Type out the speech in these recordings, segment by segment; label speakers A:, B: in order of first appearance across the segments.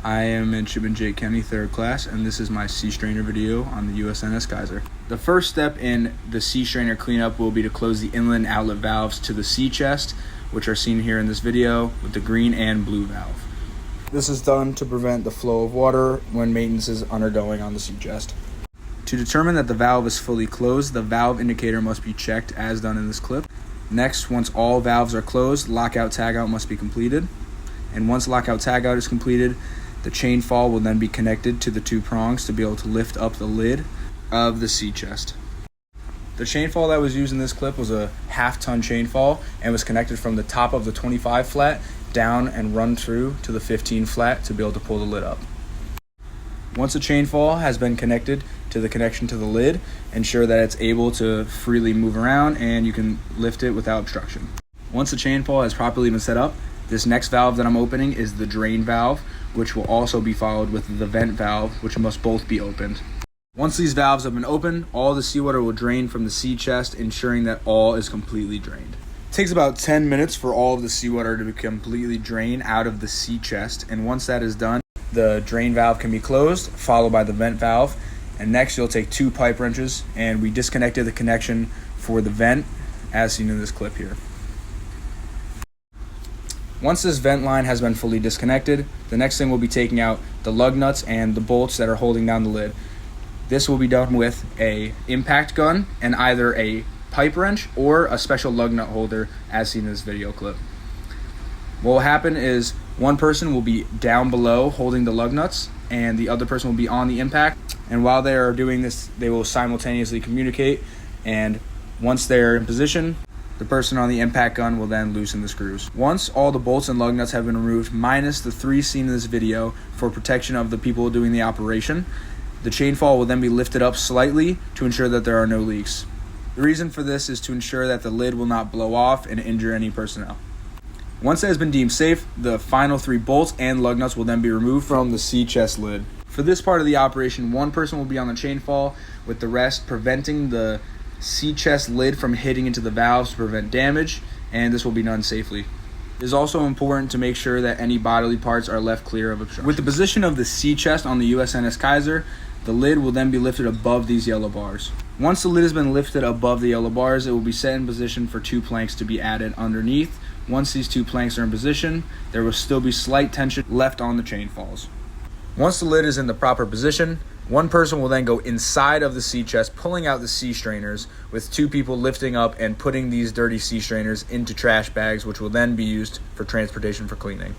A: I am Midshipman Jake Kenny, 3rd class, and this is my sea strainer video on the USNS Kaiser. The first step in the sea strainer cleanup will be to close the inlet outlet valves to the sea chest, which are seen here in this video with the green and blue valve. This is done to prevent the flow of water when maintenance is undergoing on the sea chest. To determine that the valve is fully closed, the valve indicator must be checked as done in this clip. Next, once all valves are closed, lockout tagout must be completed. And once lockout tagout is completed, the chain fall will then be connected to the 2 prongs to be able to lift up the lid of the sea chest. The chain fall that was used in this clip was a 1/2-ton chain fall and was connected from the top of the 25 flat down and run through to the 15 flat to be able to pull the lid up. Once the chain fall has been connected to the connection to the lid, ensure that it's able to freely move around and you can lift it without obstruction. Once the chain fall has properly been set up, this next valve that I'm opening is the drain valve, which will also be followed with the vent valve, which must both be opened. Once these valves have been opened, all the seawater will drain from the sea chest, ensuring that all is completely drained. It takes about 10 minutes for all of the seawater to be completely drained out of the sea chest, and once that is done, the drain valve can be closed, followed by the vent valve. And next you'll take 2 pipe wrenches, and we disconnected the connection for the vent as seen in this clip here. Once this vent line has been fully disconnected, the next thing we'll be taking out the lug nuts and the bolts that are holding down the lid. This will be done with a impact gun and either a pipe wrench or a special lug nut holder as seen in this video clip. What will happen is one person will be down below holding the lug nuts and the other person will be on the impact. And while they are doing this, they will simultaneously communicate, and once they're in position, the person on the impact gun will then loosen the screws. Once all the bolts and lug nuts have been removed, minus the 3 seen in this video for protection of the people doing the operation, the chain fall will then be lifted up slightly to ensure that there are no leaks. The reason for this is to ensure that the lid will not blow off and injure any personnel. Once it has been deemed safe, the final 3 bolts and lug nuts will then be removed from the sea chest lid. For this part of the operation, one person will be on the chain fall, with the rest preventing the sea chest lid from hitting into the valves to prevent damage, and this will be done safely. It is also important to make sure that any bodily parts are left clear of obstruction. With the position of the sea chest on the USNS Kaiser, the lid will then be lifted above these yellow bars. Once the lid has been lifted above the yellow bars, it will be set in position for 2 planks to be added underneath. Once these 2 planks are in position, there will still be slight tension left on the chain falls. Once the lid is in the proper position, one person will then go inside of the sea chest, pulling out the sea strainers, with 2 people lifting up and putting these dirty sea strainers into trash bags, which will then be used for transportation for cleaning.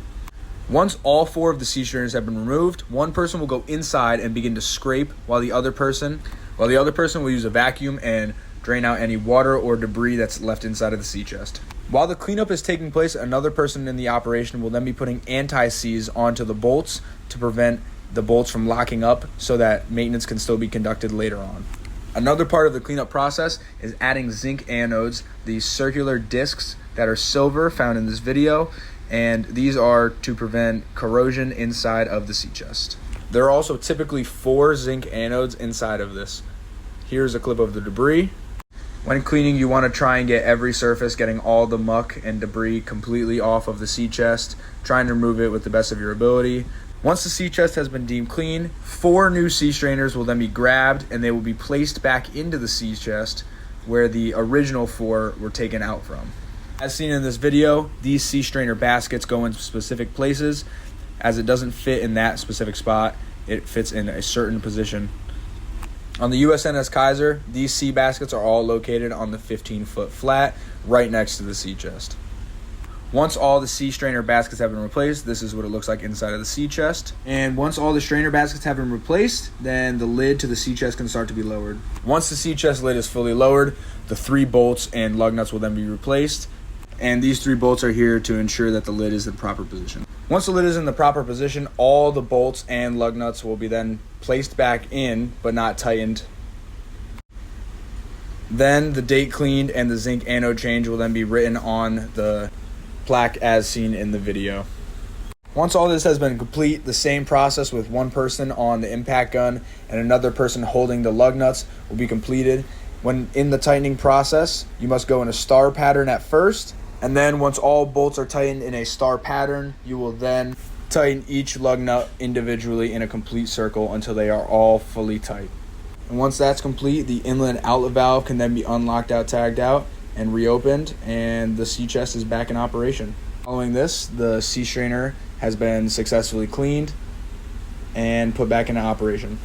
A: Once all 4 of the sea strainers have been removed, one person will go inside and begin to scrape while the other person will use a vacuum and drain out any water or debris that's left inside of the sea chest. While the cleanup is taking place, another person in the operation will then be putting anti-seize onto the bolts to prevent the bolts from locking up so that maintenance can still be conducted later on. Another part of the cleanup process is adding zinc anodes, these circular discs that are silver found in this video, and these are to prevent corrosion inside of the sea chest. There are also typically 4 zinc anodes inside of this. Here's a clip of the debris. When cleaning, you want to try and get every surface, getting all the muck and debris completely off of the sea chest, trying to remove it with the best of your ability. Once the sea chest has been deemed clean, 4 new sea strainers will then be grabbed and they will be placed back into the sea chest where the original 4 were taken out from. As seen in this video, these sea strainer baskets go in specific places. As it doesn't fit in that specific spot, it fits in a certain position. On the USNS Kaiser, these sea baskets are all located on the 15-foot flat right next to the sea chest. Once all the sea strainer baskets have been replaced, this is what it looks like inside of the sea chest. And once all the strainer baskets have been replaced, then the lid to the sea chest can start to be lowered. Once the sea chest lid is fully lowered, the 3 bolts and lug nuts will then be replaced. And these 3 bolts are here to ensure that the lid is in the proper position. Once the lid is in the proper position, all the bolts and lug nuts will be then placed back in, but not tightened. Then the date cleaned and the zinc anode change will then be written on the plaque as seen in the video. Once all this has been complete, the same process with one person on the impact gun and another person holding the lug nuts will be completed. When in the tightening process, you must go in a star pattern at first, and then once all bolts are tightened in a star pattern, you will then Tighten each lug nut individually in a complete circle until they are all fully tight. And once that's complete, the inlet and outlet valve can then be unlocked out, tagged out, and reopened, and the sea chest is back in operation. Following this, the sea strainer has been successfully cleaned and put back into operation.